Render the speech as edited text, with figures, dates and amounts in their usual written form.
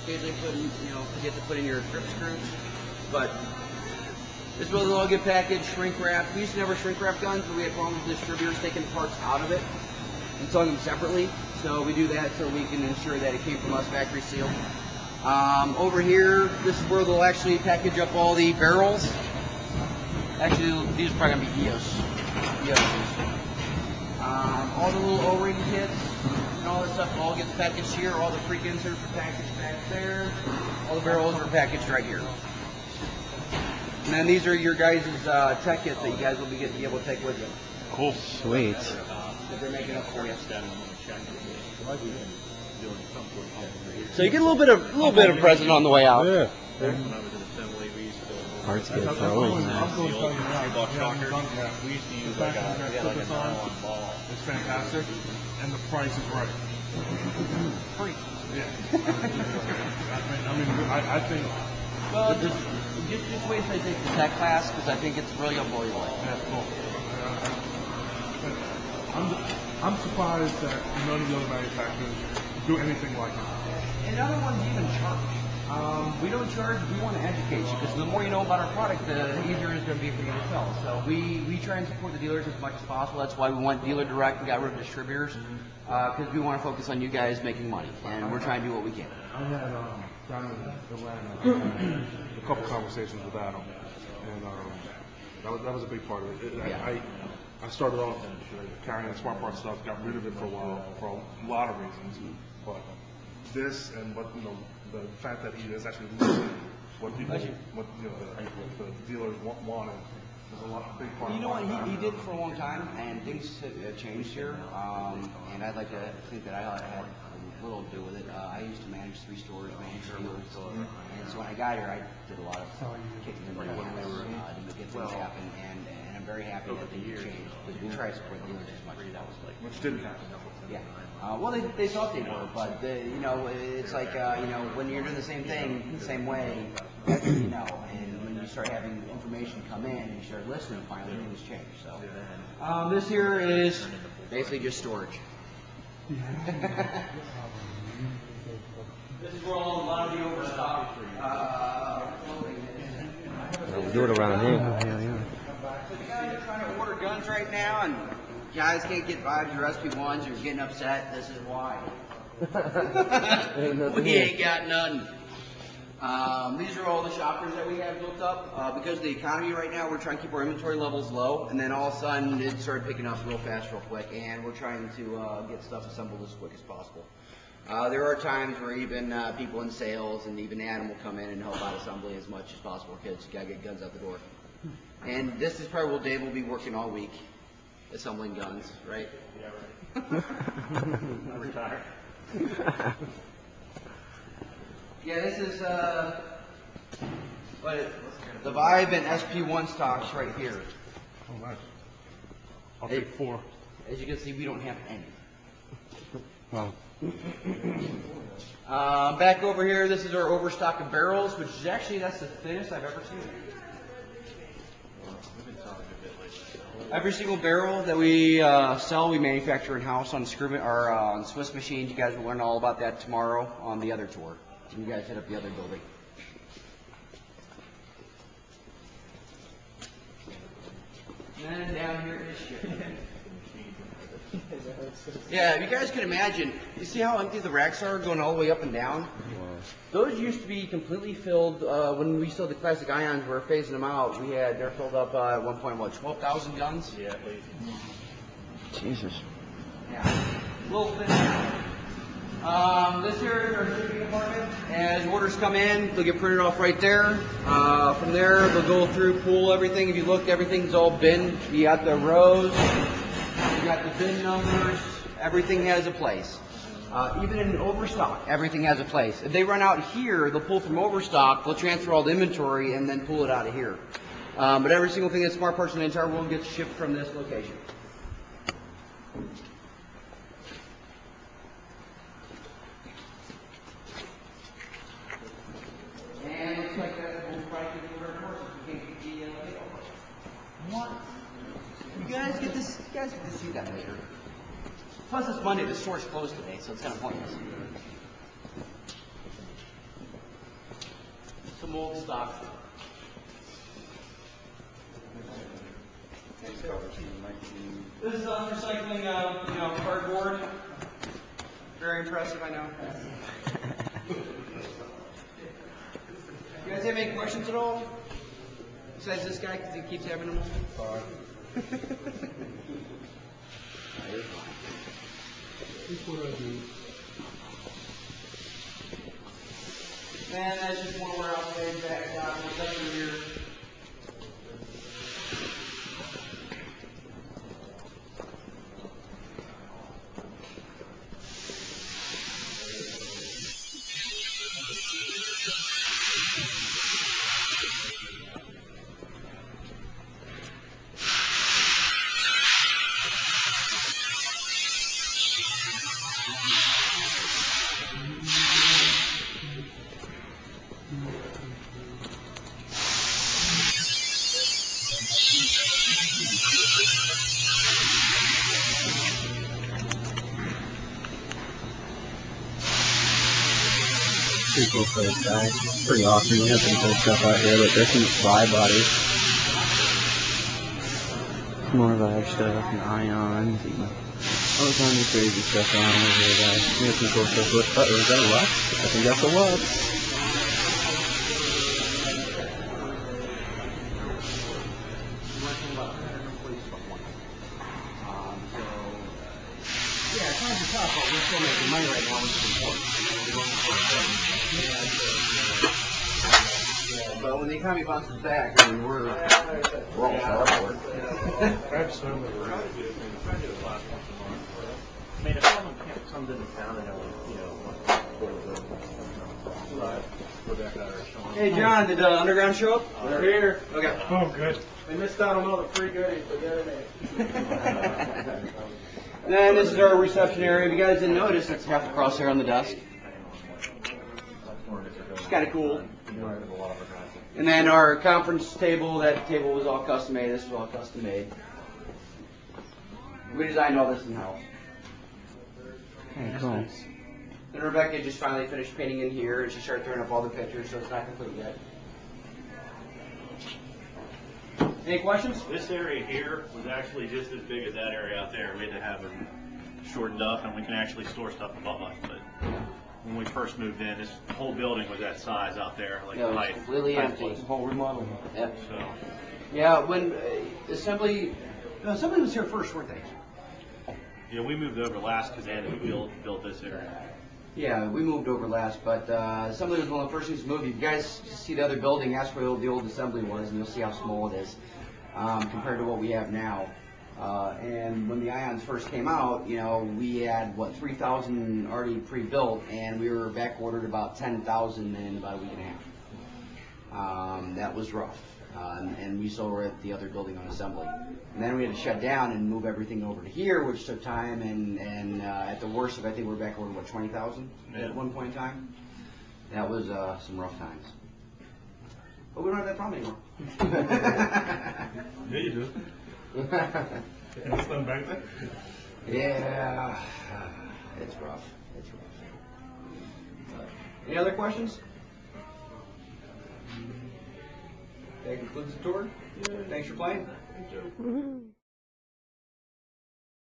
occasionally forget to put in your grip screws. But this was an all get package, shrink wrap. We used to never shrink wrap guns, but we had problems with distributors taking parts out of it and selling them separately. So we do that so we can ensure that it came from us factory sealed. Over here, this is where they'll actually package up all the barrels. Actually, these are probably going to be EOS. All the little O-ring kits and all this stuff all gets packaged here. All the freak inserts are packaged back there. All the barrels are packaged right here. And then these are your guys' tech kits that you guys will be able to take with you. Cool. Sweet. That they're making up for you. So you get a little bit of present on the way out. Yeah. Parts get frozen. We used to use like a nylon ball. It's fantastic, and the price is right. Free. Yeah. I think. Well, just wait till I take the tech class because I think it's really gonna blow you away. Yeah, cool. I'm surprised that none of the other manufacturers do anything like it. And other ones even charge. We don't charge, we want to educate you because the more you know about our product, the easier it's going to be for you to sell. So we try and support the dealers as much as possible. That's why we went dealer direct and got rid of distributors because we want to focus on you guys making money, and we're trying to do what we can. I had down in Atlanta a couple conversations with Adam, and that was a big part of it. I started off carrying smart part stuff, got rid of it for a while for a lot of reasons, but this and the fact that he is actually listening what people, the dealers wanted. There's a lot of big part. You know what, he did for a long time, and things have changed here, and I'd like to think that I had a little to do with it. I used to manage 3 stores, manage dealers, and so when I got here, I did a lot of kicking in the ass to get things happen, and I'm very happy that things changed, because we try to support dealers as much as possible. Which didn't happen. Yeah. Well, they thought they were, but it's like when you're doing the same thing the same way, that's what you know. And when you start having information come in, and you start listening, finally things change. So this here is basically just storage. This is where a lot of the overstock. We do it around here. So the guys are trying to order guns right now, and guys can't get vibes or SP1s, you're getting upset, this is why. We ain't got none. These are all the shoppers that we have built up. Because of the economy right now, we're trying to keep our inventory levels low, and then all of a sudden it started picking up real fast, real quick, and we're trying to get stuff assembled as quick as possible. There are times where even people in sales and even Adam will come in and help out assembly as much as possible because you gotta get guns out the door. And this is probably what Dave will be working all week. Assembling guns, right? Yeah, right. I'm retired. Yeah, this is the Vibe and SP1 stocks right here. Oh, nice. I'll take 4. As you can see, we don't have any. Wow. Back over here, this is our overstock of barrels, which is actually, that's the thinnest I've ever seen. Every single barrel that we sell, we manufacture in-house on on Swiss machines. You guys will learn all about that tomorrow on the other tour. You guys hit up the other building. And down here is shipping. Yeah, if you guys can imagine, you see how empty the racks are going all the way up and down? Those used to be completely filled when we sold the classic ions. We were phasing them out. They're filled up at one point, 12,000 guns? Yeah, at least. Jesus. Yeah. A little thin. This here is our shipping department. As orders come in, they'll get printed off right there. From there, they'll go through, pull everything. If you look, everything's all binned. You got the rows, you got the bin numbers. Everything has a place. Even in overstock, everything has a place. If they run out here, they'll pull from overstock, they'll transfer all the inventory, and then pull it out of here. But every single thing that's smart parts in the entire world gets shipped from this location. And looks like that's the price of the horses. We can't get the makeover. What? You guys get to see that later. Plus, it's Monday. The store's closed today, so it's kind of pointless. some old stock. This is us recycling, cardboard. Very impressive, I know. You guys have any questions at all? Besides this guy, because he keeps having them all? That's what I do. And that's just one where I'll say back down here. Pretty cool place, guys. Pretty awesome. We have some cool stuff out here. Look, there's some fly bodies. More vibe stuff and ions and all kinds of crazy stuff going on over here, guys. We have some cool stuff. Look, oh, is that a Lux? I think that's a Lux. Yeah, it's kind of tough, but we're still making money right now, which is important. But when the economy bounces back, I mean, we're all set for it. Absolutely. I mean, if someone comes into town and we're back out our showing. Hey, John, did the underground show up? They're here. Okay. Oh, good. They missed out on all the free goodies for the other day. Then this is our reception area. If you guys didn't notice, it's half across here on the desk. It's kind of cool. And then our conference table, that table was all custom made. This was all custom made. We designed all this in-house. Okay, cool. And Rebecca just finally finished painting in here, and she started throwing up all the pictures, so it's not complete yet. Any questions? This area here was actually just as big as that area out there. We had to have it shortened up, and we can actually store stuff above us. But when we first moved in, this whole building was that size out there, like Yeah, it was height. completely height empty. was. Whole remodel. Yep. So Yeah, when assembly was here first, weren't they? yeah, we moved over last because they had to build this area. Yeah, we moved over last, but assembly was one of the first things to move. If you guys see the other building, that's where the old assembly was, and you'll see how small it is compared to what we have now. And when the ions first came out, we had 3,000 already pre-built, and we were back ordered about 10,000 in about a week and a half. That was rough, and we still were at the other building on assembly. And then we had to shut down and move everything over to here, which took time. And at the worst of it, I think we were back ordered 20,000 at one point in time. That was some rough times. But we don't have that problem anymore. Yeah, you do. What's done back there? Yeah, it's rough. It's rough. Any other questions? That concludes the tour. Thanks for playing. Good job.